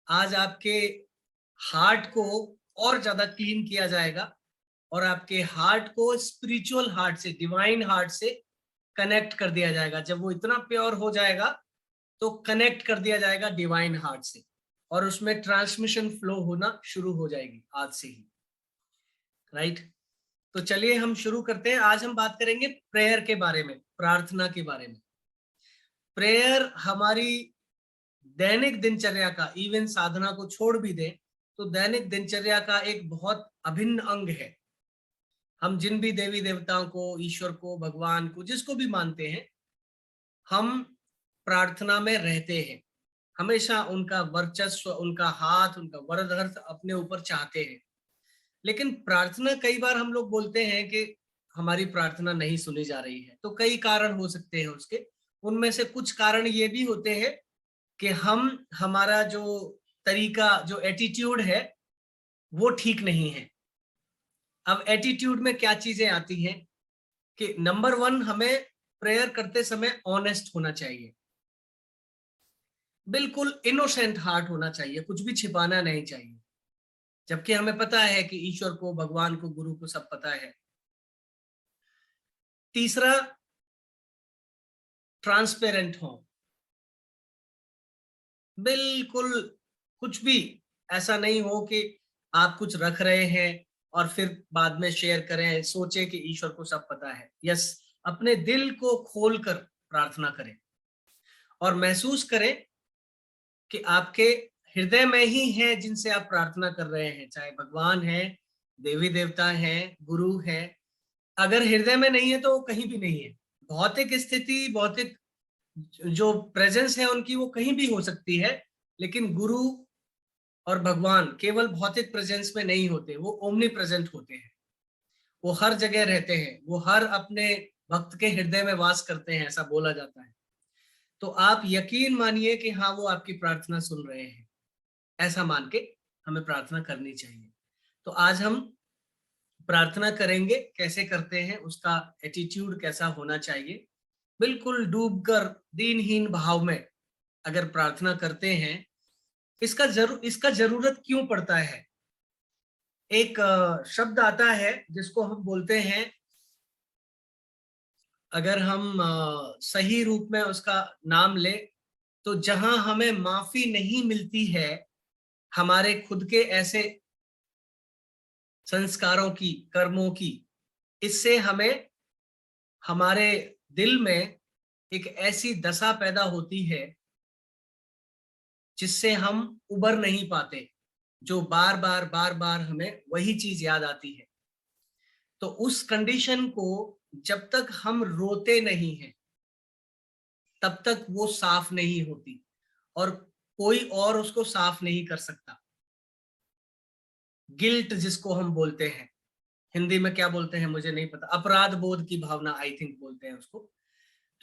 आज आपके हार्ट को और ज्यादा क्लीन किया जाएगा और आपके हार्ट को स्पिरिचुअल हार्ट से, डिवाइन हार्ट से कनेक्ट कर दिया जाएगा। जब वो इतना प्योर हो जाएगा तो कनेक्ट कर दिया जाएगा डिवाइन हार्ट से और उसमें ट्रांसमिशन फ्लो होना शुरू हो जाएगी आज से ही। राइट, तो चलिए हम शुरू करते हैं। आज हम बात करेंगे प्रेयर के बारे में, प्रार्थना के बारे में। प्रेयर हमारी दैनिक दिनचर्या का, इवन साधना को छोड़ भी दें तो दैनिक दिनचर्या का एक बहुत अभिन्न अंग है। हम जिन भी देवी देवताओं को, ईश्वर को, भगवान को, जिसको भी मानते हैं, हम प्रार्थना में रहते हैं। हमेशा उनका वर्चस्व, उनका हाथ, उनका वरद अपने ऊपर चाहते हैं। लेकिन प्रार्थना, कई बार हम लोग बोलते हैं कि हमारी प्रार्थना नहीं सुनी जा रही है। तो कई कारण हो सकते हैं उसके। उनमें से कुछ कारण ये भी होते हैं कि हमारा जो तरीका, जो एटीट्यूड है वो ठीक नहीं है। अब एटीट्यूड में क्या चीजें आती हैं कि नंबर 1, हमें प्रेयर करते समय ऑनेस्ट होना चाहिए। बिल्कुल इनोसेंट हार्ट होना चाहिए, कुछ भी छिपाना नहीं चाहिए। जबकि हमें पता है कि ईश्वर को, भगवान को, गुरु को सब पता है। तीसरा, ट्रांसपेरेंट हो। बिल्कुल कुछ भी ऐसा नहीं हो कि आप कुछ रख रहे हैं और फिर बाद में शेयर करें, सोचे कि ईश्वर को सब पता है। यस, अपने दिल को खोलकर प्रार्थना करें और महसूस करें कि आपके हृदय में ही है जिनसे आप प्रार्थना कर रहे हैं, चाहे भगवान है, देवी देवता है, गुरु है। अगर हृदय में नहीं है तो वो कहीं भी नहीं है। भौतिक स्थिति, भौतिक जो प्रेजेंस है उनकी, वो कहीं भी हो सकती है, लेकिन गुरु और भगवान केवल भौतिक प्रेजेंस में नहीं होते, वो ओमनी प्रेजेंट होते हैं। वो हर जगह रहते हैं, वो हर अपने भक्त के हृदय में वास करते हैं, ऐसा बोला जाता है। तो आप यकीन मानिए कि हाँ, वो आपकी प्रार्थना सुन रहे हैं। ऐसा मान के हमें प्रार्थना करनी चाहिए। तो आज हम प्रार्थना करेंगे, कैसे करते हैं, उसका एटीट्यूड कैसा होना चाहिए। बिल्कुल डूबकर दीनहीन भाव में अगर प्रार्थना करते हैं, इसका जरूरत क्यों पड़ता है। एक शब्द आता है जिसको हम बोलते हैं, अगर हम सही रूप में उसका नाम ले तो जहां हमें माफी नहीं मिलती है हमारे खुद के ऐसे संस्कारों की, कर्मों की, इससे हमें, हमारे दिल में एक ऐसी दशा पैदा होती है जिससे हम उबर नहीं पाते, जो बार बार हमें वही चीज याद आती है। तो उस कंडीशन को जब तक हम रोते नहीं हैं तब तक वो साफ नहीं होती और कोई और उसको साफ नहीं कर सकता। गिल्ट जिसको हम बोलते हैं, हिंदी में क्या बोलते हैं मुझे नहीं पता, अपराध बोध की भावना आई थिंक बोलते हैं उसको।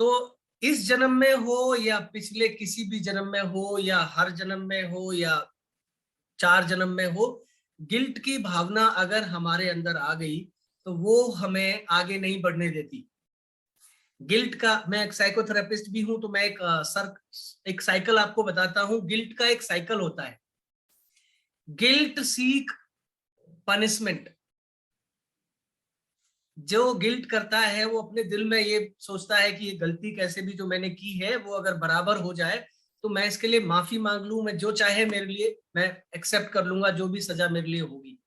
तो इस जन्म में हो या पिछले किसी भी जन्म में हो या हर जन्म में हो या 4 जन्म में हो, गिल्ट की भावना अगर हमारे अंदर आ गई तो वो हमें आगे नहीं बढ़ने देती। गिल्ट का, मैं एक साइकोथेरेपिस्ट भी हूं तो मैं एक साइकिल आपको बताता हूं। गिल्ट का एक साइकिल होता है, गिल्ट सीक पनिशमेंट। जो गिल्ट करता है वो अपने दिल में ये सोचता है कि ये गलती कैसे भी जो मैंने की है वो अगर बराबर हो जाए तो मैं इसके लिए माफी मांग लूं, मैं जो चाहे मेरे लिए मैं एक्सेप्ट कर लूंगा, जो भी सजा मेरे लिए होगी।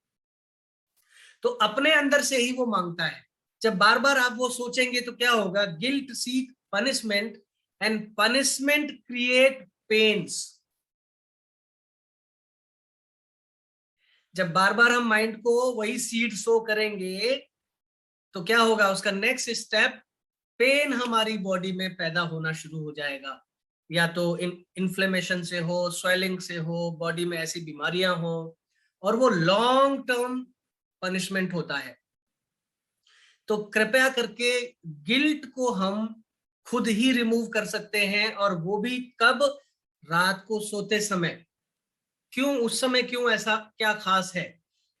तो अपने अंदर से ही वो मांगता है। जब बार बार आप वो सोचेंगे तो क्या होगा, guilt seek punishment and punishment create pains. जब बार बार हम माइंड को वही सीड शो करेंगे तो क्या होगा, उसका नेक्स्ट स्टेप, पेन हमारी बॉडी में पैदा होना शुरू हो जाएगा। या तो इन्फ्लेमेशन से हो, स्वेलिंग से हो, बॉडी में ऐसी बीमारियां हो, और वो लॉन्ग टर्म पनिशमेंट होता है। तो कृपया करके गिल्ट को हम खुद ही रिमूव कर सकते हैं, और वो भी कब, रात को सोते समय। क्यों उस समय, क्यों ऐसा क्या खास है,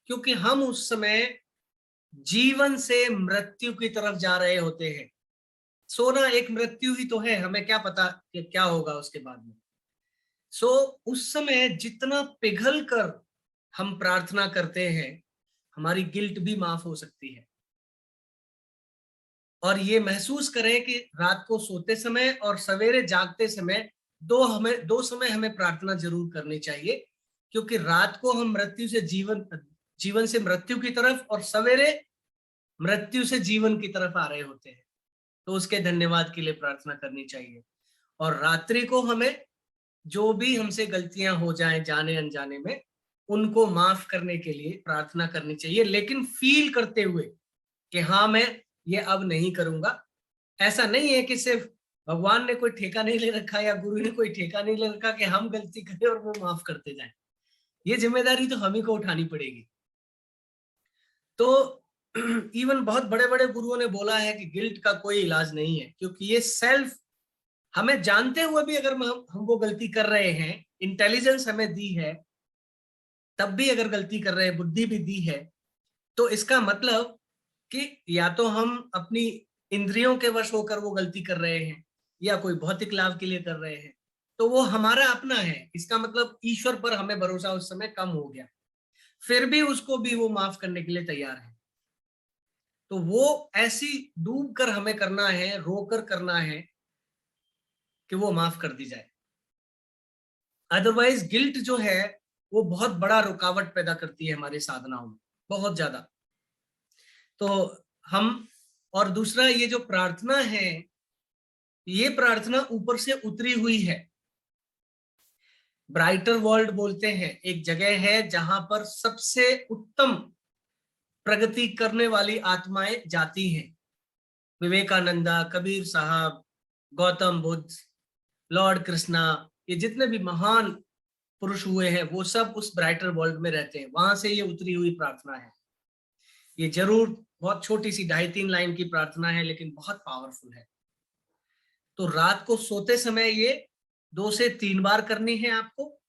क्योंकि हम उस समय जीवन से मृत्यु की तरफ जा रहे होते हैं। सोना एक मृत्यु ही तो है, हमें क्या पता कि क्या होगा उसके बाद में। सो उस समय जितना पिघल कर हम प्रार्थना करते हैं, हमारी गिल्ट भी माफ हो सकती है। और ये महसूस करें कि रात को सोते समय और सवेरे जागते समय दो समय हमें प्रार्थना जरूर करनी चाहिए, क्योंकि रात को हम मृत्यु से जीवन से मृत्यु की तरफ और सवेरे मृत्यु से जीवन की तरफ आ रहे होते हैं। तो उसके धन्यवाद के लिए प्रार्थना करनी चाहिए। और रात्रि को हमें जो भी हमसे गलतियां हो जाएं जाने अनजाने में, उनको माफ करने के लिए प्रार्थना करनी चाहिए, लेकिन फील करते हुए कि हाँ मैं ये अब नहीं करूंगा। ऐसा नहीं है कि सिर्फ भगवान ने कोई ठेका नहीं ले रखा या गुरु ने कोई ठेका नहीं ले रखा कि हम गलती करें और वो माफ करते जाएं। ये जिम्मेदारी तो हम ही को उठानी पड़ेगी। तो इवन बहुत बड़े बड़े गुरुओं ने बोला है कि गिल्ट का कोई इलाज नहीं है, क्योंकि ये सेल्फ, हमें जानते हुए भी अगर हम वो गलती कर रहे हैं, इंटेलिजेंस हमें दी है तब भी अगर गलती कर रहे हैं, बुद्धि भी दी है, तो इसका मतलब कि या तो हम अपनी इंद्रियों के वश होकर वो गलती कर रहे हैं या कोई भौतिक लाभ के लिए कर रहे हैं। तो वो हमारा अपना है, इसका मतलब ईश्वर पर हमें भरोसा उस समय कम हो गया, फिर भी उसको भी वो माफ करने के लिए तैयार है। तो वो ऐसी डूब कर हमें करना है, रोकर करना है कि वो माफ कर दी जाए। अदरवाइज गिल्ट जो है वो बहुत बड़ा रुकावट पैदा करती है हमारी साधनाओं में, बहुत ज्यादा। तो हम, और दूसरा ये जो प्रार्थना है, ये प्रार्थना ऊपर से उतरी हुई है। ब्राइटर वर्ल्ड बोलते हैं, एक जगह है जहां पर सबसे उत्तम प्रगति करने वाली आत्माएं जाती हैं। विवेकानंदा, कबीर साहब, गौतम बुद्ध, लॉर्ड कृष्णा, ये जितने भी महान पुरुष हुए हैं वो सब उस ब्राइटर वर्ल्ड में रहते हैं। वहां से ये उतरी हुई प्रार्थना है। ये जरूर बहुत छोटी सी 2.5-3 लाइन की प्रार्थना है, लेकिन बहुत पावरफुल है। तो रात को सोते समय ये 2 से 3 बार करनी है आपको,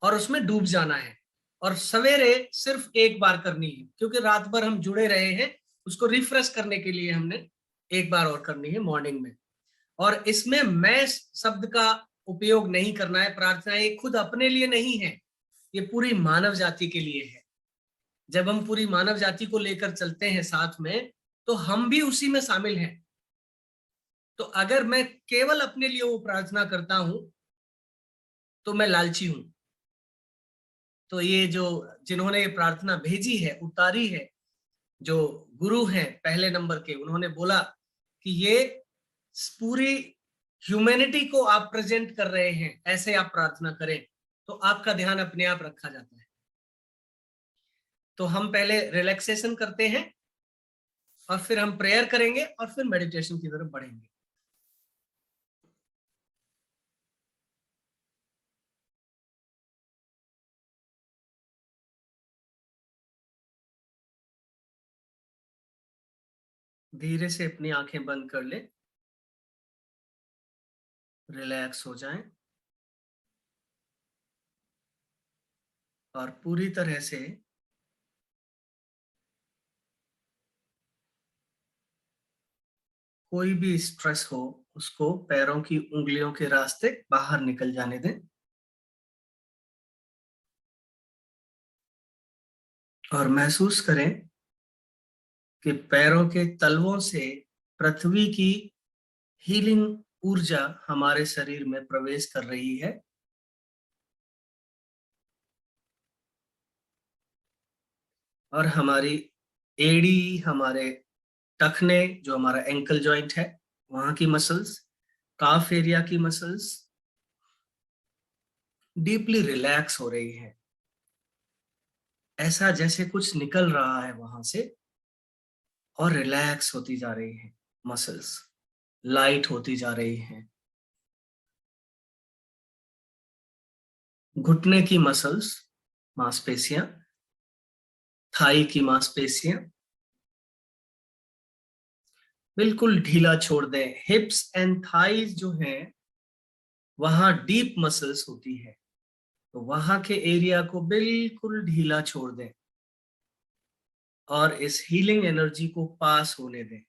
और उसमें डूब जाना है। और सवेरे सिर्फ 1 बार करनी है, क्योंकि रात भर हम जुड़े रहे हैं, उसको रिफ्रेश करने के लिए हमने 1 बार और करनी है मॉर्निंग में। और इसमें मैं शब्द का उपयोग नहीं करना है। प्रार्थना ये खुद अपने लिए नहीं है, ये पूरी मानव जाति के लिए है। जब हम पूरी मानव जाति को लेकर चलते हैं साथ में, तो हम भी उसी में शामिल हैं। तो अगर मैं केवल अपने लिए वो प्रार्थना करता हूं तो मैं लालची हूं। तो ये जो जिन्होंने ये प्रार्थना भेजी है, उतारी है, जो गुरु हैं पहले नंबर के, उन्होंने बोला कि ये पूरी ह्यूमैनिटी को आप प्रेजेंट कर रहे हैं, ऐसे आप प्रार्थना करें तो आपका ध्यान अपने आप रखा जाता है। तो हम पहले रिलैक्सेशन करते हैं और फिर हम प्रेयर करेंगे और फिर मेडिटेशन की तरफ बढ़ेंगे। धीरे से अपनी आंखें बंद कर ले, रिलैक्स हो जाएं और पूरी तरह से कोई भी स्ट्रेस हो उसको पैरों की उंगलियों के रास्ते बाहर निकल जाने दें। और महसूस करें कि पैरों के तलवों से पृथ्वी की हीलिंग ऊर्जा हमारे शरीर में प्रवेश कर रही है। और हमारी एड़ी, हमारे टखने, जो हमारा एंकल जॉइंट है, वहां की मसल्स, काफ एरिया की मसल्स डीपली रिलैक्स हो रही है। ऐसा जैसे कुछ निकल रहा है वहां से और रिलैक्स होती जा रही है। मसल्स लाइट होती जा रही हैं। घुटने की मसल्स, मांसपेशियां, थाई की मांसपेशियां बिल्कुल ढीला छोड़ दें। हिप्स एंड थाइज जो है वहां डीप मसल्स होती है, तो वहां के एरिया को बिल्कुल ढीला छोड़ दें और इस हीलिंग एनर्जी को पास होने दें।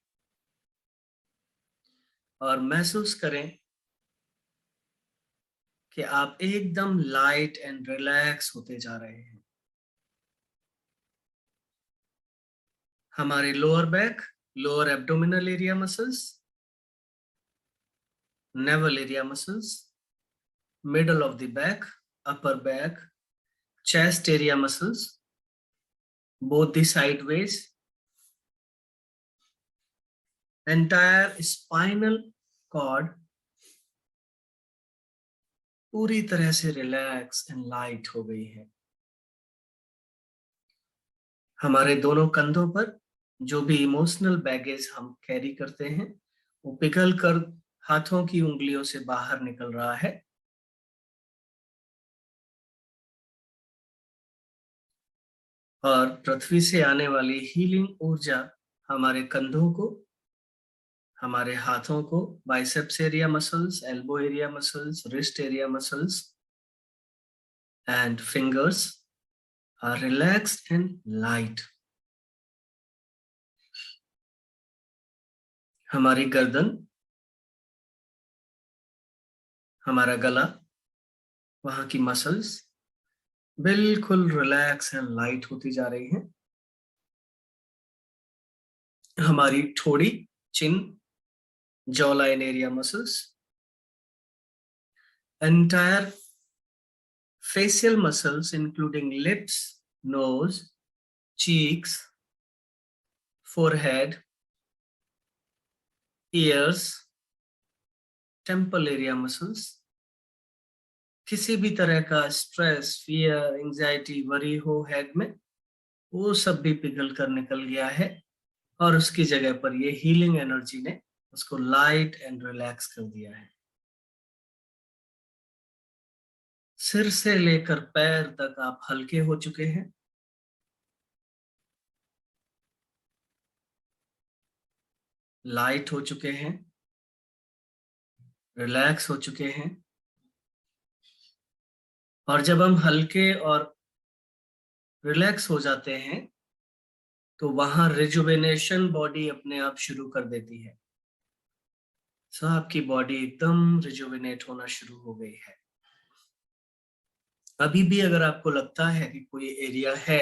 और महसूस करें कि आप एकदम लाइट एंड रिलैक्स होते जा रहे हैं। हमारे lower back, lower abdominal area muscles, naval area muscles, middle of the back, upper back, chest area muscles, both the sideways, entire spinal cord पूरी तरह से रिलैक्स एंड लाइट हो गई है। हमारे दोनों कंधों पर जो भी इमोशनल बैगेज हम कैरी करते हैं वो पिघल कर हाथों की उंगलियों से बाहर निकल रहा है। और पृथ्वी से आने वाली हीलिंग ऊर्जा हमारे कंधों को, हमारे हाथों को, biceps area muscles, elbow area muscles, wrist area muscles and fingers are relaxed and light. हमारी गर्दन, हमारा गला, वहां की मसल्स बिल्कुल रिलैक्स एंड लाइट होती जा रही हैं। हमारी ठोड़ी, chin, jaw line area muscles, entire facial muscles including lips, nose, cheeks, forehead, ears, temple area muscles, किसी भी तरह का स्ट्रेस, फियर, एंजाइटी, वरी हो हेड में, वो सब भी पिघल कर निकल गया है और उसकी जगह पर ये हीलिंग एनर्जी ने उसको लाइट एंड रिलैक्स कर दिया है। सिर से लेकर पैर तक आप हल्के हो चुके हैं। लाइट हो चुके हैं, रिलैक्स हो चुके हैं। और जब हम हल्के और रिलैक्स हो जाते हैं तो वहां रिजुवेनेशन बॉडी अपने आप शुरू कर देती है। सो आपकी बॉडी एकदम रिजुवेनेट होना शुरू हो गई है। अभी भी अगर आपको लगता है कि कोई एरिया है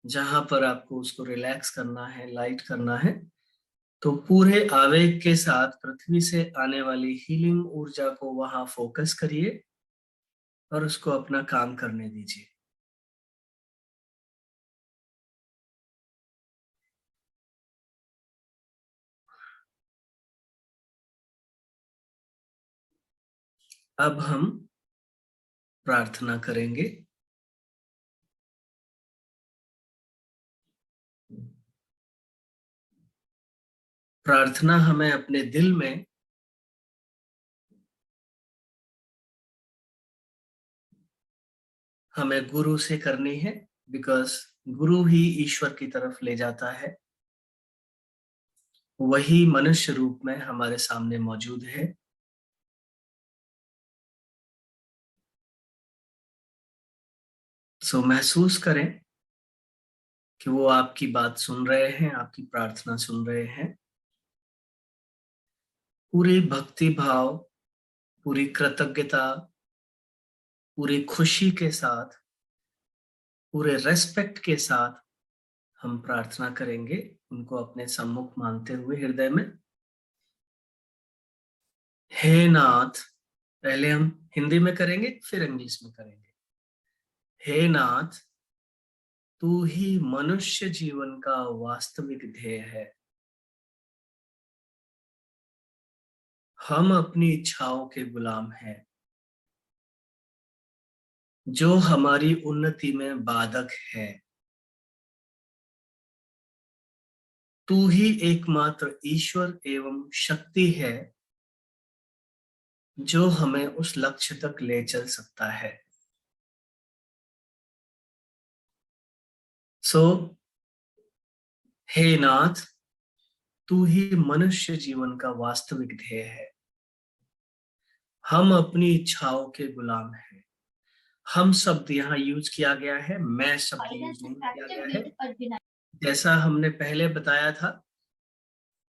जहां पर आपको उसको रिलैक्स करना है, लाइट करना है, तो पूरे आवेग के साथ पृथ्वी से आने वाली हीलिंग ऊर्जा को वहां फोकस करिए और उसको अपना काम करने दीजिए। अब हम प्रार्थना करेंगे। प्रार्थना हमें अपने दिल में हमें गुरु से करनी है, बिकॉज गुरु ही ईश्वर की तरफ ले जाता है। वही मनुष्य रूप में हमारे सामने मौजूद है। सो महसूस करें कि वो आपकी बात सुन रहे हैं, आपकी प्रार्थना सुन रहे हैं। पूरी भक्ति भाव, पूरी कृतज्ञता, पूरी खुशी के साथ, पूरे रेस्पेक्ट के साथ हम प्रार्थना करेंगे, उनको अपने सम्मुख मानते हुए हृदय में। हे नाथ, पहले हम हिंदी में करेंगे फिर इंग्लिश में करेंगे। हे नाथ, तू ही मनुष्य जीवन का वास्तविक ध्येय है। हम अपनी इच्छाओं के गुलाम हैं जो हमारी उन्नति में बाधक है। तू ही एकमात्र ईश्वर एवं शक्ति है जो हमें उस लक्ष्य तक ले चल सकता है। सो हे नाथ, तू ही मनुष्य जीवन का वास्तविक ध्येय है। हम अपनी इच्छाओं के गुलाम हैं। हम शब्द यहाँ यूज किया गया है, मैं शब्द यूज नहीं किया गया है। जैसा हमने पहले बताया था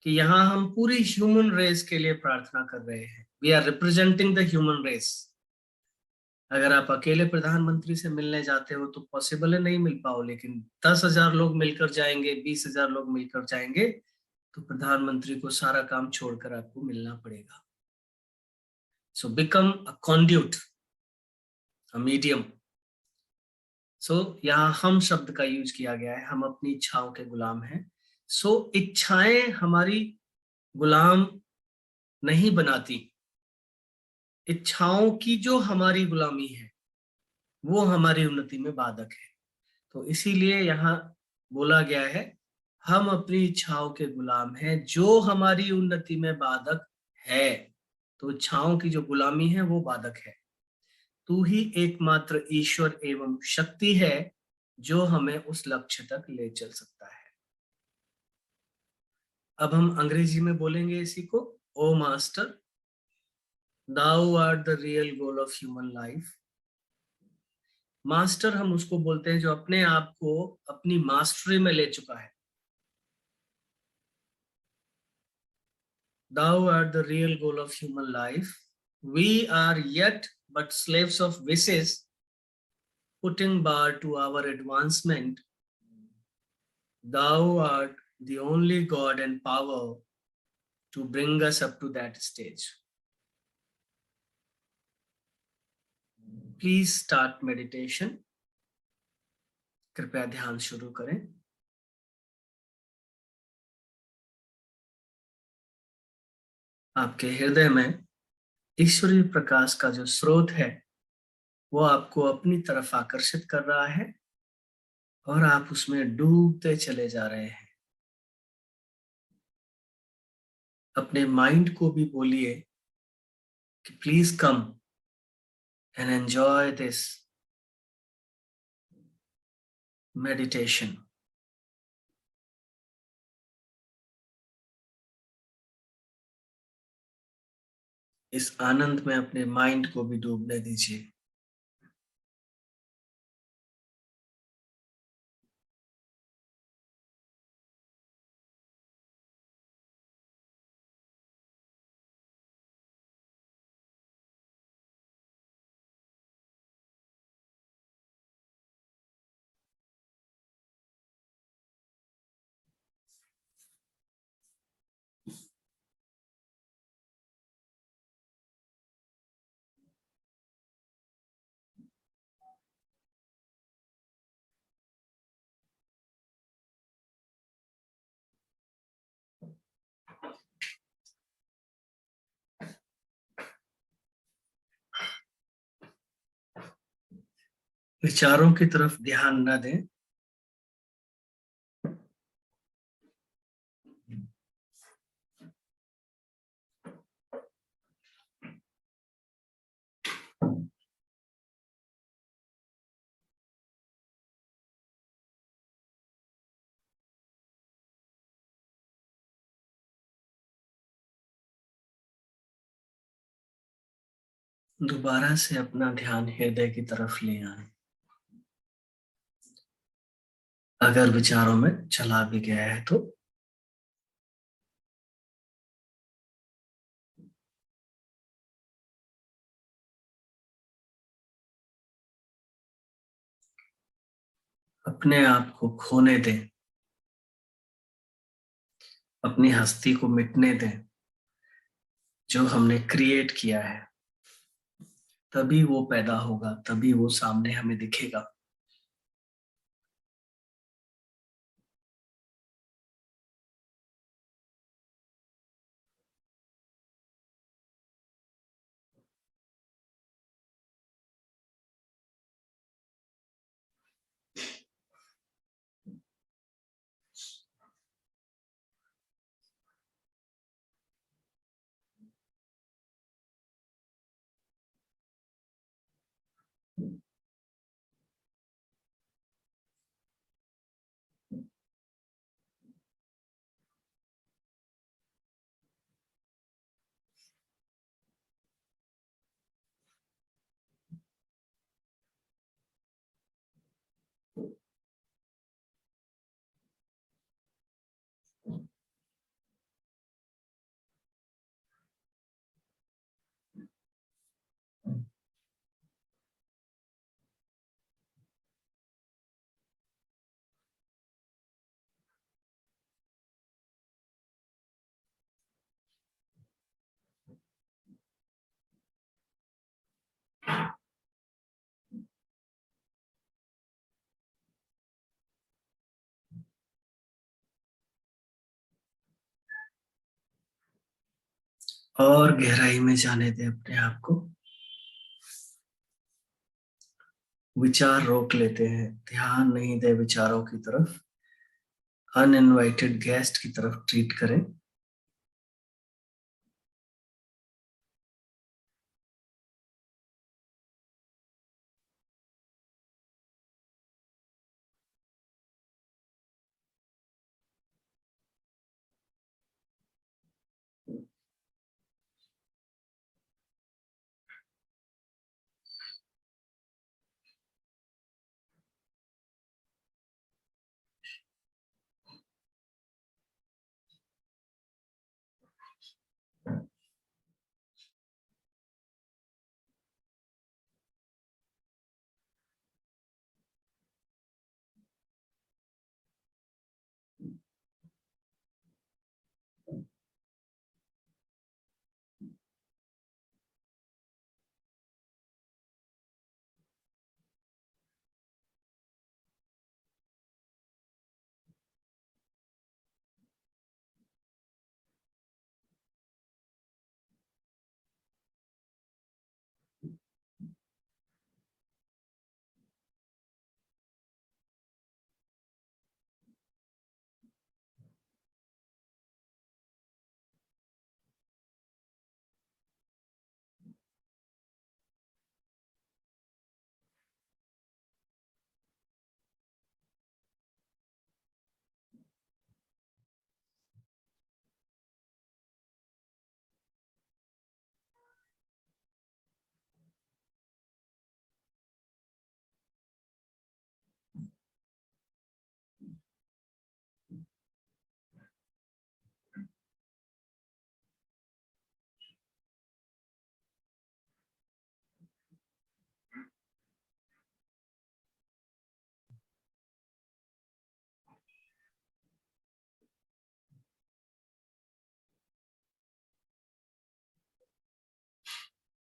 कि यहाँ हम पूरी ह्यूमन रेस के लिए प्रार्थना कर रहे हैं। We are representing the human race. अगर आप अकेले प्रधानमंत्री से मिलने जाते हो तो पॉसिबल है नहीं मिल पाओ, लेकिन 10,000 लोग मिलकर जाएंगे, 20,000 लोग मिलकर जाएंगे, तो प्रधानमंत्री को सारा काम छोड़कर आपको मिलना पड़ेगा। So become a conduit, a medium. So यहाँ हम शब्द का यूज किया गया है, हम अपनी इच्छाओं के गुलाम हैं। सो इच्छाएं हमारी गुलाम नहीं बनाती, इच्छाओं की जो हमारी गुलामी है वो हमारी उन्नति में बाधक है। तो इसीलिए यहाँ बोला गया है, हम अपनी इच्छाओं के गुलाम हैं जो हमारी उन्नति में बाधक है। तो इच्छाओं की जो गुलामी है वो बाधक है। तू ही एकमात्र ईश्वर एवं शक्ति है जो हमें उस लक्ष्य तक ले चल सकता है। अब हम अंग्रेजी में बोलेंगे इसी को। O master, thou are the real goal of human life. Master हम उसको बोलते हैं जो अपने आप को अपनी मास्टरी में ले चुका है। Thou art the real goal of human life. We are yet but slaves of wishes, putting bar to our advancement. Thou art the only God and power to bring us up to that stage. Please start meditation. कृपया ध्यान शुरू करें। आपके हृदय में ईश्वरीय प्रकाश का जो स्रोत है वो आपको अपनी तरफ आकर्षित कर रहा है और आप उसमें डूबते चले जा रहे हैं। अपने माइंड को भी बोलिए कि please come and enjoy this meditation. इस आनंद में अपने माइंड को भी डूबने दीजिए। विचारों की तरफ ध्यान न दें। दोबारा से अपना ध्यान हृदय की तरफ ले आए। अगर विचारों में चला भी गया है तो अपने आप को खोने दें, अपनी हस्ती को मिटने दें जो हमने क्रिएट किया है। तभी वो पैदा होगा, तभी वो सामने हमें दिखेगा। और गहराई में जाने दें अपने आप को। विचार रोक लेते हैं, ध्यान नहीं दे विचारों की तरफ, अनइनवाइटेड गेस्ट की तरफ ट्रीट करें।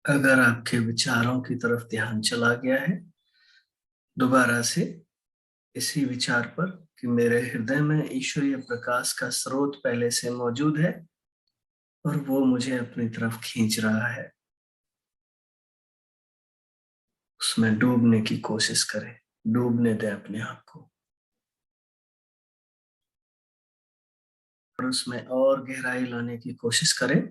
अगर आपके विचारों की तरफ ध्यान चला गया है, दोबारा से इसी विचार पर कि मेरे हृदय में ईश्वरीय प्रकाश का स्रोत पहले से मौजूद है और वो मुझे अपनी तरफ खींच रहा है, उसमें डूबने की कोशिश करें। डूबने दें अपने आप को और उसमें और गहराई लाने की कोशिश करें।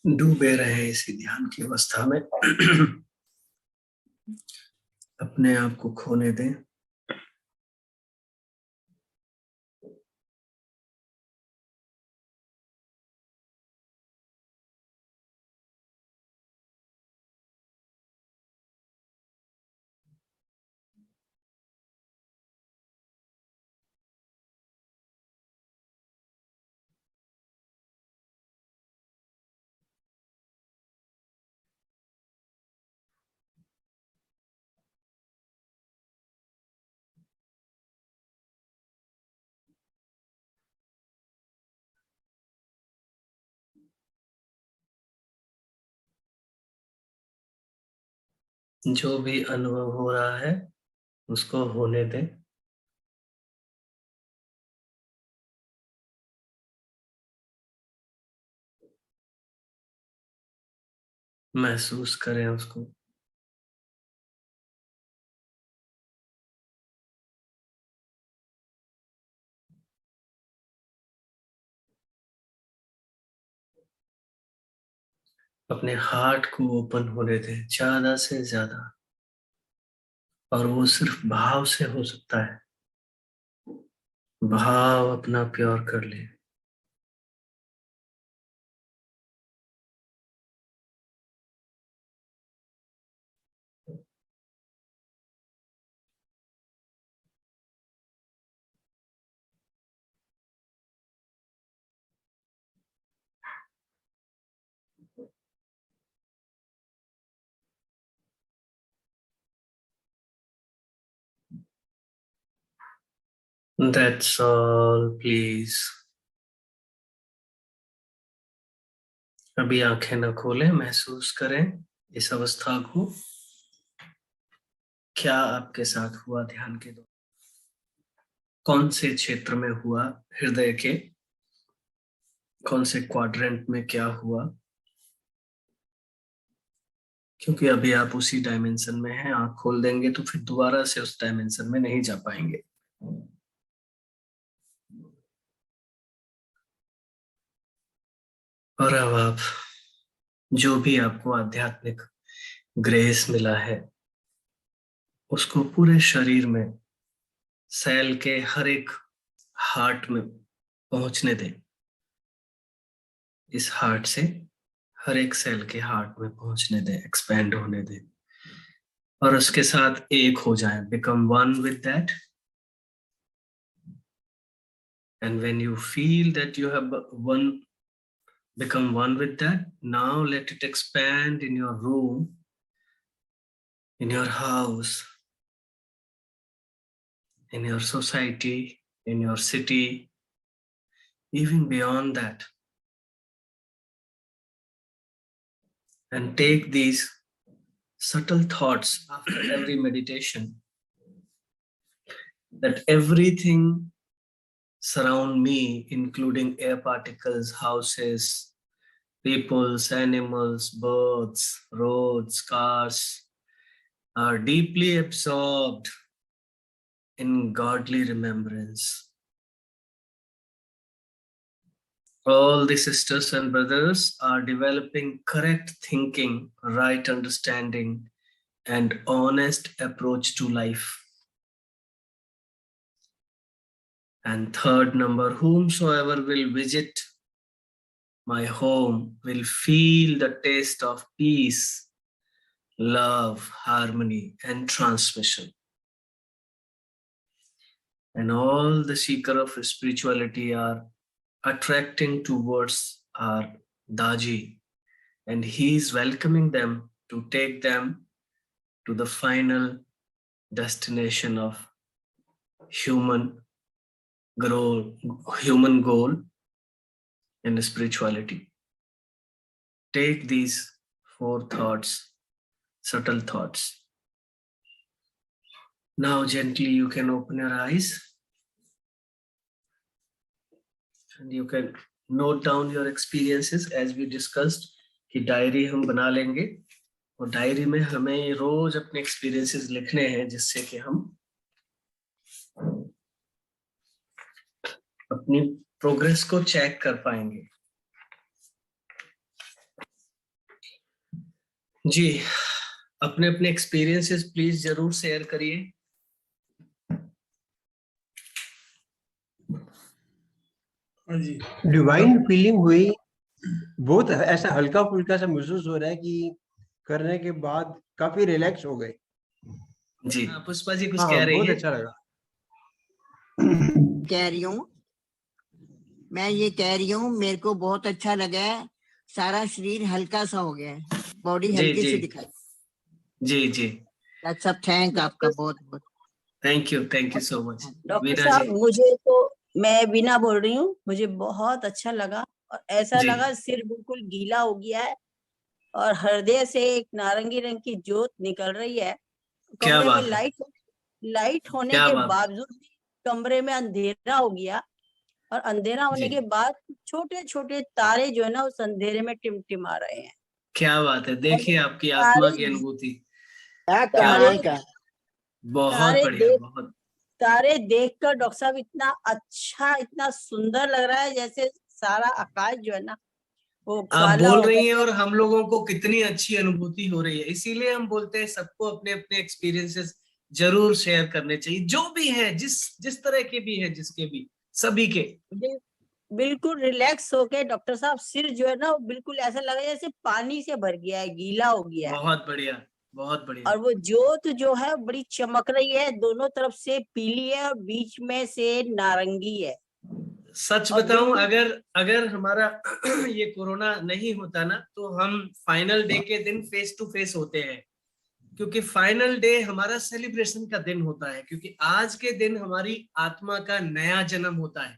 डूबे रहे इसी ध्यान की अवस्था में। अपने आप को खोने दें। जो भी अनुभव हो रहा है उसको होने दें। महसूस करें उसको। अपने हार्ट को ओपन होने दें ज्यादा से ज्यादा, और वो सिर्फ भाव से हो सकता है। भाव अपना प्योर कर ले। That's all, please. अभी आंखें न खोलें, महसूस करें इस अवस्था को। क्या आपके साथ हुआ ध्यान के दौरान? कौन से क्षेत्र में हुआ? हृदय के कौन से क्वाड्रेंट में क्या हुआ? क्योंकि अभी आप उसी डायमेंशन में हैं, आंख खोल देंगे तो फिर दोबारा से उस डायमेंशन में नहीं जा पाएंगे। और अब आप जो भी आपको आध्यात्मिक ग्रेस मिला है उसको पूरे शरीर में, सेल के हर एक हार्ट में पहुंचने दें। इस हार्ट से हर एक सेल के हार्ट में पहुंचने दें, एक्सपैंड होने दें और उसके साथ एक हो जाएं, become one with that. And when you feel that you have become one with that, now let it expand in your room, in your house, in your society, in your city, even beyond that. And take these subtle thoughts after every meditation, that everything surround me, including air particles, houses, peoples, animals, birds, roads, cars, are deeply absorbed in godly remembrance. All the sisters and brothers are developing correct thinking, right understanding, and honest approach to life. And third number, whomsoever will visit my home will feel the taste of peace, love, harmony, and transmission. And all the seeker of spirituality are attracting towards our Daji, and he is welcoming them to take them to the final destination of human goal in spirituality. Take these 4 thoughts, subtle thoughts. Now gently you can open your eyes and you can note down your experiences as we discussed कि diary हम बना लेंगे और diary में हमें रोज अपने experiences लिखने हैं जिससे कि हम अपनी प्रोग्रेस को चेक कर पाएंगे। जी, अपने अपने एक्सपीरियंसेस प्लीज जरूर शेयर करिए। डिवाइन फीलिंग हुई, बहुत ऐसा हल्का फुल्का सा महसूस हो रहा है कि करने के बाद काफी रिलैक्स हो गए। जी पुष्पा जी कुछ कह रही बहुत है। अच्छा लगा। कह रही हूँ, मैं ये कह रही हूँ, मेरे को बहुत अच्छा लगा है, सारा शरीर हल्का सा हो गया है, बॉडी हल्की सी दिखाई। जी जी सब थैंक आपका बहुत बहुत thank you so much. Doctor साहब मुझे तो, मैं वीना बोल रही हूँ, मुझे बहुत अच्छा लगा और ऐसा लगा सिर बिल्कुल गीला हो गया है और हृदय से एक नारंगी रंग की ज्योत निकल रही है। कमरे में लाइट होने के बावजूद कमरे में अंधेरा हो गया और अंधेरा होने के बाद छोटे छोटे तारे जो है ना उस अंधेरे में टिमटिमा रहे हैं। क्या बात है, देखिए आपकी आत्मा की अनुभूति। बहुत बढ़िया, बहुत। तारे देखकर डॉक्टर साहब इतना अच्छा, इतना सुंदर लग रहा है जैसे सारा आकाश जो है ना वो आप बोल रही हैं और हम लोगों को कितनी अच्छी अनुभूति हो रही है। इसीलिए हम बोलते हैं सबको अपने अपने एक्सपीरियंसेस जरूर शेयर करने चाहिए, जो भी है, जिस तरह के भी है, जिसके भी, सभी के। बिल्कुल रिलैक्स होके डॉक्टर साहब, सिर जो है ना वो बिल्कुल ऐसा लगा जैसे पानी से भर गया है, गीला हो गया है। बहुत बढ़िया, बहुत बढ़िया। और वो जोत जो है बड़ी चमक रही है, दोनों तरफ से पीली है और बीच में से नारंगी है। सच और बताऊं, बिल्कुल अगर हमारा ये कोरोना नहीं होता ना, तो हम फाइनल डे के दिन फेस टू फेस होते हैं, क्योंकि फाइनल डे हमारा सेलिब्रेशन का दिन होता है, क्योंकि आज के दिन हमारी आत्मा का नया जन्म होता है,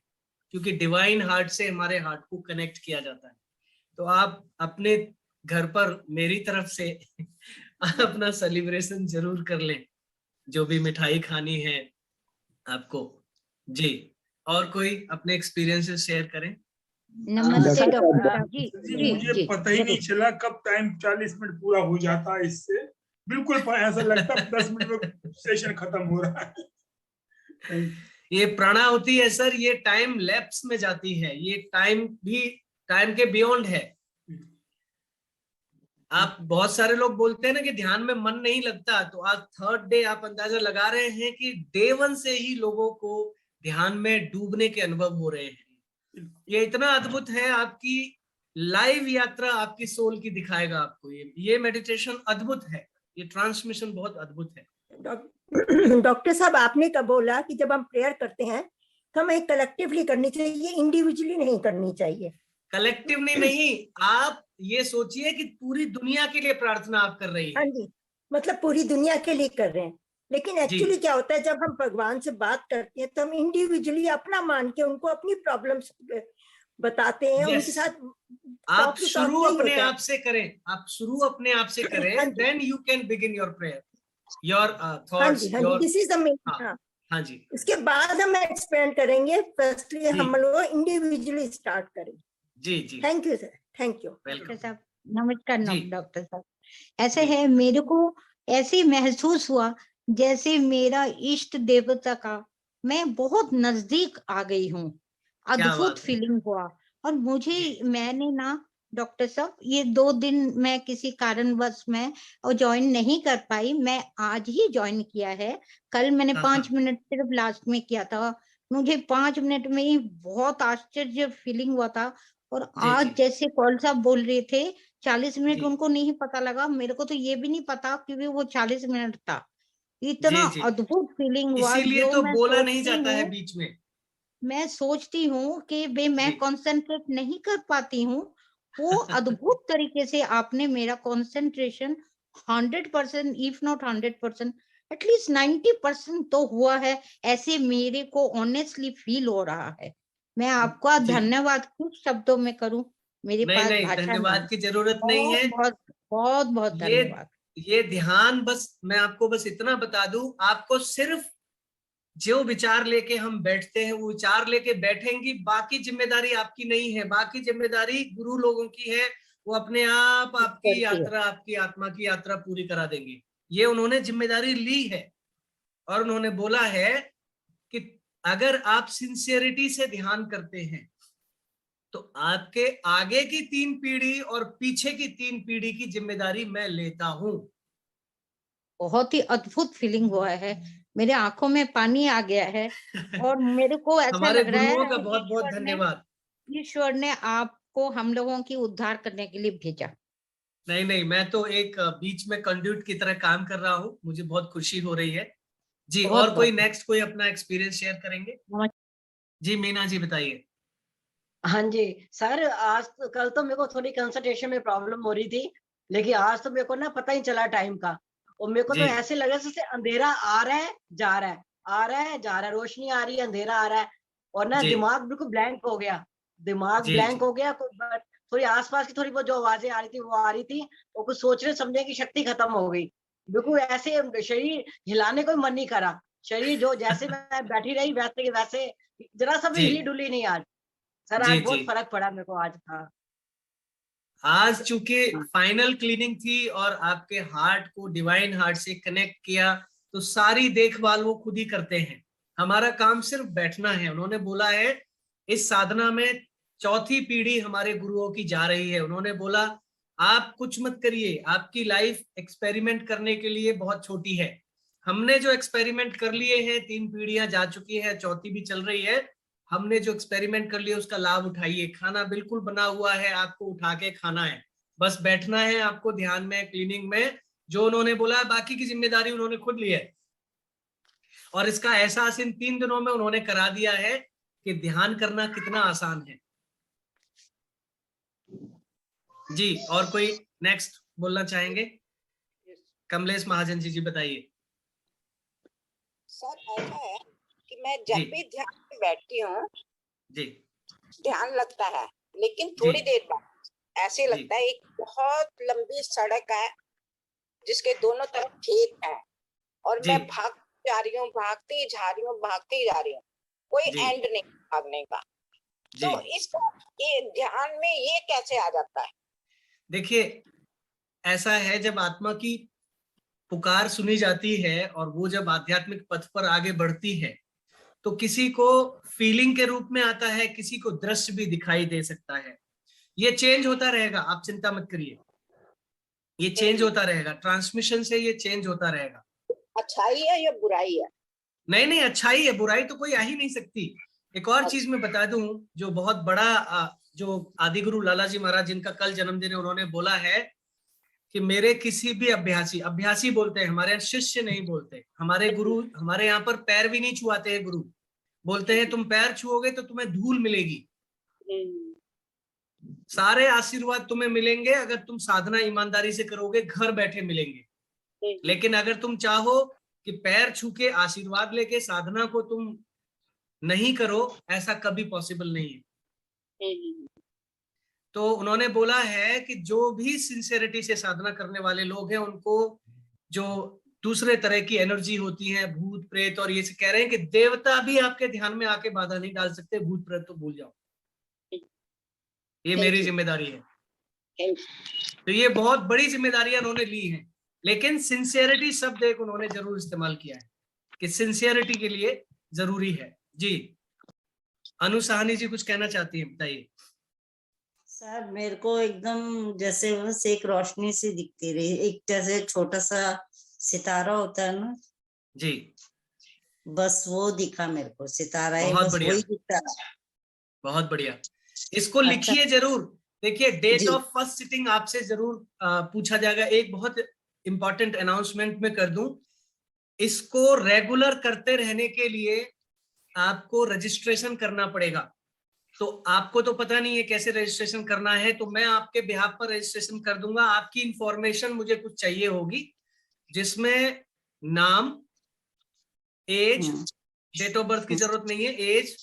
क्योंकि डिवाइन हार्ट से हमारे हार्ट को कनेक्ट किया जाता है। तो आप अपने घर पर मेरी तरफ से अपना सेलिब्रेशन जरूर कर लें, जो भी मिठाई खानी है आपको। जी, और कोई अपने एक्सपीरियंसेस शेयर करें? नमस्ते डॉक्टर साहब जी जी मुझे जी पता ही नहीं जरूर। चला कब टाइम 40 मिनट पूरा हो जाता है। इससे बिल्कुल ऐसा लगता है 10 मिनट में सेशन खत्म हो रहा है। Thank you. ये प्राणाहुति है सर, ये टाइम लैप्स में जाती है, ये टाइम भी टाइम के बियॉन्ड है। आप बहुत सारे लोग बोलते हैं ना कि ध्यान में मन नहीं लगता, तो आज थर्ड डे आप अंदाजा लगा रहे हैं कि डे 1 से ही लोगों को ध्यान में डूबने के अनुभव हो रहे हैं। ये इतना अद्भुत है, आपकी लाइव यात्रा आपकी सोल की दिखाएगा आपको। ये मेडिटेशन अद्भुत है, ये ट्रांसमिशन बहुत अद्भुत है। डॉक्टर साहब, आपने कब बोला कि जब हम प्रेयर करते हैं तो हमें कलेक्टिवली करनी चाहिए, इंडिविजुअली नहीं करनी चाहिए? कलेक्टिवली नहीं, आप ये सोचिए कि पूरी दुनिया के लिए प्रार्थना आप कर रही हाँ हैं। जी, मतलब पूरी दुनिया के लिए कर रहे हैं, लेकिन एक्चुअली क्या होता है, जब हम भगवान से बात करते हैं तो हम इंडिविजुअली अपना मान के उनको अपनी प्रॉब्लम्स बताते हैं। Yes. उनके साथ आप talk to talk शुरू यही अपने होता है। आप से करें, आप शुरू अपने आप से हाँ करें, जी। Then you can begin your prayer, your हाँ थॉट्स, जी, हाँ जी, your. This is the main. हाँ, हाँ जी, इसके बाद हम एक्सपेंड करेंगे, फर्स्टली जी। हम लोग इंडिविजुअली स्टार्ट करें। जी जी, thank you sir, thank you. Welcome. Doctor साहब नमस्कार। जी। डॉक्टर साहब, ऐसे जी। है, मेरे को ऐसे महसूस हुआ जैसे मेरा इष्ट देवता का मैं बहुत नजदीक आ गई हूँ। क्या अद्भुत बात है। फीलिंग हुआ। और मुझे जी। मैंने ना डॉक्टर साहब, ये 2 दिन मैं किसी कारणवश मैं और ज्वाइन नहीं कर पाई, मैं आज ही ज्वाइन किया है। कल मैंने हाँ, 5 हाँ। मिनट सिर्फ लास्ट में किया था, मुझे 5 मिनट में ही बहुत आश्चर्य फीलिंग हुआ था। और जी, आज जी, जैसे कौल साहब बोल रहे थे 40 मिनट, जी। उनको नहीं पता लगा, मेरे को तो ये भी नहीं पता क्योंकि वो 40 मिनट था। इतना जी, जी। अद्भुत फीलिंग हुआ। इसीलिए जो तो मैं बोला नहीं सोचती जाता है हूँ, बीच में। मैं सोचती हूँ कि बे मैं जी। कंसंट्रेट नहीं कर पाती हूँ, वो अद्भुत तरीके से आपने मेरा कंसंट्रेशन 100%, इफ नॉट 100%, एटलीस्ट 90% तो हुआ है, ऐसे मेरे को ऑनेस्टली फील हो रहा है। मैं आपका जी। धन्यवाद किस शब्दों में करूं, मेरे नहीं पास नहीं, भाषा धन्यवाद नहीं। की जरूरत नहीं बहुत है। बहुत बहुत बहुत ये धन्यवाद। ये ध्यान, बस मैं आपको बस इतना बता दूं, आपको सिर्फ जो विचार लेके हम बैठते हैं वो विचार लेके बैठेंगी, बाकी जिम्मेदारी आपकी नहीं है, बाकी जिम्मेदारी गुरु लोगों की है। वो अपने आप आपकी करती है। यात्रा, आपकी आत्मा की यात्रा पूरी करा देंगे। ये उन्होंने जिम्मेदारी ली है, और उन्होंने बोला है कि अगर आप सिंसियरिटी से ध्यान करते हैं तो आपके आगे की 3 पीढ़ी और पीछे की 3 पीढ़ी की जिम्मेदारी मैं लेता हूं। बहुत ही अद्भुत फीलिंग हुआ है, मेरे आंखों में पानी आ गया है। और मेरे को ऐसा हमारे लग रहा गुरुओं का है बहुत बहुत धन्यवाद। ईश्वर ने आपको हम लोगों की उद्धार करने के लिए भेजा। नहीं नहीं, मैं तो एक बीच में कंड्यूट की तरह काम कर रहा हूँ, मुझे बहुत खुशी हो रही है। जी, बहुत और कोई बहुत नेक्स्ट कोई अपना एक्सपीरियंस शेयर करेंगे? जी, मीना जी बताइए। हाँ जी सर, आज तो कल तो मेरे को थोड़ी कंसंट्रेशन में प्रॉब्लम हो रही थी, लेकिन आज तो मेरे को ना पता ही चला टाइम का। और मेरे को तो जी। ऐसे लगा जैसे अंधेरा आ रहा है जा रहा है, आ रहा है जा रहा है, रोशनी आ रही है अंधेरा आ रहा है, और ना जी। दिमाग बिल्कुल ब्लैंक हो गया। दिमाग जी, ब्लैंक जी। हो गया। बट थोड़ी आसपास की थोड़ी बहुत जो आवाजें आ रही थी वो आ रही थी, और कुछ सोचने समझने की शक्ति खत्म हो गई। बिल्कुल ऐसे शरीर हिलाने को ही मन नहीं करा। शरीर जो जैसे मैं बैठी रही वैसे के वैसे, जरा सा भी जी। हिली डुली नहीं आज। सर जी, आज जी। बहुत फर्क पड़ा मेरे को आज। हाँ आज चूंकि फाइनल क्लीनिंग थी और आपके हार्ट को डिवाइन हार्ट से कनेक्ट किया, तो सारी देखभाल वो खुद ही करते हैं। हमारा काम सिर्फ बैठना है। उन्होंने बोला है इस साधना में 4थी पीढ़ी हमारे गुरुओं की जा रही है। उन्होंने बोला आप कुछ मत करिए, आपकी लाइफ एक्सपेरिमेंट करने के लिए बहुत छोटी है, हमने जो एक्सपेरिमेंट कर लिए हैं, 3 पीढ़ियां जा चुकी है, 4थी भी चल रही है। हमने जो एक्सपेरिमेंट कर लिया उसका लाभ उठाइए। खाना बिल्कुल बना हुआ है, आपको उठा के खाना है, बस बैठना है आपको ध्यान में, क्लीनिंग में। जो उन्होंने बोला, बाकी की जिम्मेदारी उन्होंने खुद ली है, और इसका एहसास इन 3 दिनों में उन्होंने करा दिया है कि ध्यान करना कितना आसान है। जी, और कोई नेक्स्ट बोलना चाहेंगे? कमलेश महाजन जी बताइए। सर ऐसा है कि मैं जब जी। भी ध्यान में बैठती हूँ जी ध्यान लगता है, लेकिन थोड़ी देर बाद ऐसे जी। लगता है एक बहुत लंबी सड़क है जिसके दोनों तरफ खेत है, और जी। मैं भागती जा रही हूँ, भागती जा रही हूँ, भागती जा रही हूँ, कोई जी। एंड नहीं भागने का। जी। तो इसका ये ध्यान में ये कैसे आ जाता है? देखिए, ऐसा है, जब आत्मा की पुकार सुनी जाती है और वो जब आध्यात्मिक पथ पर आगे बढ़ती है, तो किसी को फीलिंग के रूप में आता है, किसी को दृश्य भी दिखाई दे सकता है। ये चेंज होता रहेगा, आप चिंता मत करिए, ये चेंज होता रहेगा, ट्रांसमिशन से ये चेंज होता रहेगा। अच्छाई है या बुराई है? नहीं नहीं, अच्छाई है, बुराई तो कोई आ ही नहीं सकती। एक और चीज मैं बता दूं, जो बहुत बड़ा जो आदि गुरु लाला जी महाराज, जिनका कल जन्मदिन है, उन्होंने बोला है कि मेरे किसी भी अभ्यासी बोलते हैं, हमारे यहाँ शिष्य नहीं बोलते, हमारे गुरु हमारे यहाँ पर पैर भी नहीं छुआते हैं। गुरु बोलते हैं तुम पैर छुओगे तो तुम्हें धूल मिलेगी, सारे आशीर्वाद तुम्हें मिलेंगे अगर तुम साधना ईमानदारी से करोगे, घर बैठे मिलेंगे। लेकिन अगर तुम चाहो कि पैर छू के आशीर्वाद लेके साधना को तुम नहीं करो, ऐसा कभी पॉसिबल नहीं है। तो उन्होंने बोला है कि जो भी सिंसियरिटी से साधना करने वाले लोग हैं, उनको जो दूसरे तरह की एनर्जी होती है, भूत प्रेत, और ये कह रहे हैं कि देवता भी आपके ध्यान में आके बाधा नहीं डाल सकते, भूत प्रेत तो भूल जाओ, ये मेरी जिम्मेदारी है। तो ये बहुत बड़ी जिम्मेदारियां उन्होंने ली हैं, लेकिन सिंसियरिटी शब्द एक उन्होंने जरूर इस्तेमाल किया है कि सिंसियरिटी के लिए जरूरी है। जी, अनु साहनी जी कुछ कहना चाहती है, बताइए। सर मेरे को एकदम जैसे बस एक रोशनी सी दिखती रही, एक जैसे छोटा सा सितारा होता है ना जी, बस वो दिखा मेरे को, सितारा है, बहुत बस बढ़िया, वही दिखता रहा। बहुत बढ़िया। इसको लिखिए जरूर। देखिए, डेट ऑफ फर्स्ट सिटिंग आपसे जरूर पूछा जाएगा। एक बहुत इंपॉर्टेंट अनाउंसमेंट में कर दूं, इसको रेगुलर करते रहने के लिए आपको रजिस्ट्रेशन करना पड़ेगा। तो आपको तो पता नहीं है कैसे रजिस्ट्रेशन करना है, तो मैं आपके बिहाफ पर रजिस्ट्रेशन कर दूंगा। आपकी इंफॉर्मेशन मुझे कुछ चाहिए होगी, जिसमें नाम, एज, डेट ऑफ बर्थ की जरूरत नहीं है, एज,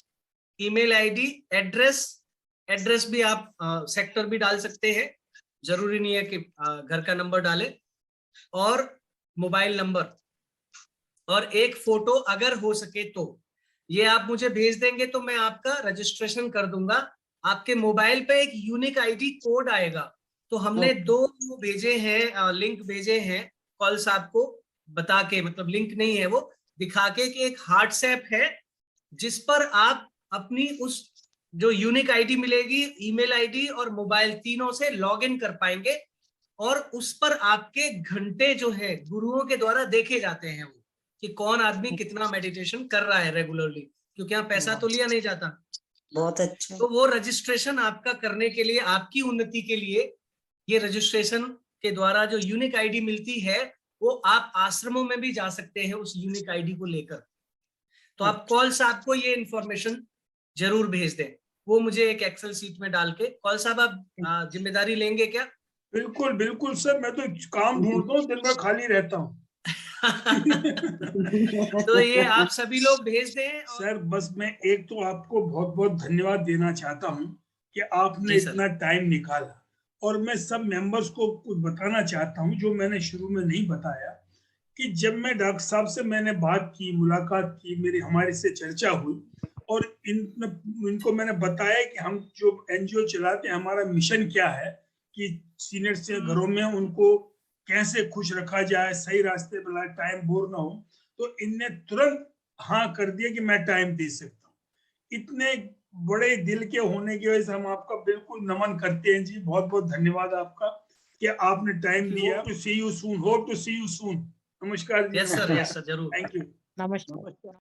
ईमेल आईडी, एड्रेस भी आप सेक्टर भी डाल सकते हैं, जरूरी नहीं है कि घर का नंबर डालें, और मोबाइल नंबर, और एक फोटो अगर हो सके तो ये आप मुझे भेज देंगे तो मैं आपका रजिस्ट्रेशन कर दूंगा। आपके मोबाइल पे एक यूनिक आईडी कोड आएगा। तो हमने 2 भेजे हैं, लिंक भेजे हैं कल साहब को बता के, मतलब लिंक नहीं है वो, दिखा के कि एक व्हाट्सएप है जिस पर आप अपनी उस जो यूनिक आईडी मिलेगी, ईमेल आईडी और मोबाइल, तीनों से लॉगिन कर पाएंगे, और उस पर आपके घंटे जो है गुरुओं के द्वारा देखे जाते हैं, वो कि कौन आदमी कितना मेडिटेशन कर रहा है रेगुलरली, क्योंकि यहाँ पैसा तो लिया नहीं जाता। बहुत अच्छा। तो वो रजिस्ट्रेशन आपका करने के लिए, आपकी उन्नति के लिए, ये रजिस्ट्रेशन के द्वारा जो यूनिक आईडी मिलती है, वो आप आश्रमों में भी जा सकते हैं उस यूनिक आईडी को लेकर। तो आप कॉल साहब को ये इंफॉर्मेशन जरूर भेज दें, वो मुझे एक एक्सेल सीट में डाल के। कॉल साहब आप जिम्मेदारी लेंगे क्या? बिल्कुल बिल्कुल सर, मैं तो काम ढूंढता हूँ, दिन भर खाली रहता हूँ। तो ये आप सभी लोग भेज दें। सर बस मैं एक तो आपको बहुत बहुत धन्यवाद देना चाहता हूँ कि आपने इतना टाइम निकाला, और मैं सब मेंबर्स को कुछ बताना चाहता हूँ जो मैंने शुरू में नहीं बताया, कि जब मैं डॉक्टर साहब से मैंने बात की, मुलाकात की, मेरी हमारे से चर्चा हुई, और इनको मैंने बताया कि हम जो एनजीओ चलाते हैं, हमारा मिशन क्या है कि सीनियर से घरों में उनको कैसे खुश रखा जाए, सही रास्ते पर लाए, टाइम बोर ना हो। तो इनने तुरंत हाँ कर दिया कि मैं टाइम दे सकता हूँ। इतने बड़े दिल के होने की वजह से हम आपका बिल्कुल नमन करते हैं जी। बहुत बहुत धन्यवाद आपका कि आपने टाइम दिया। To see you soon, hope to see you soon. नमस्कार जी। यस सर, जरूर। Thank you. नमस्कार।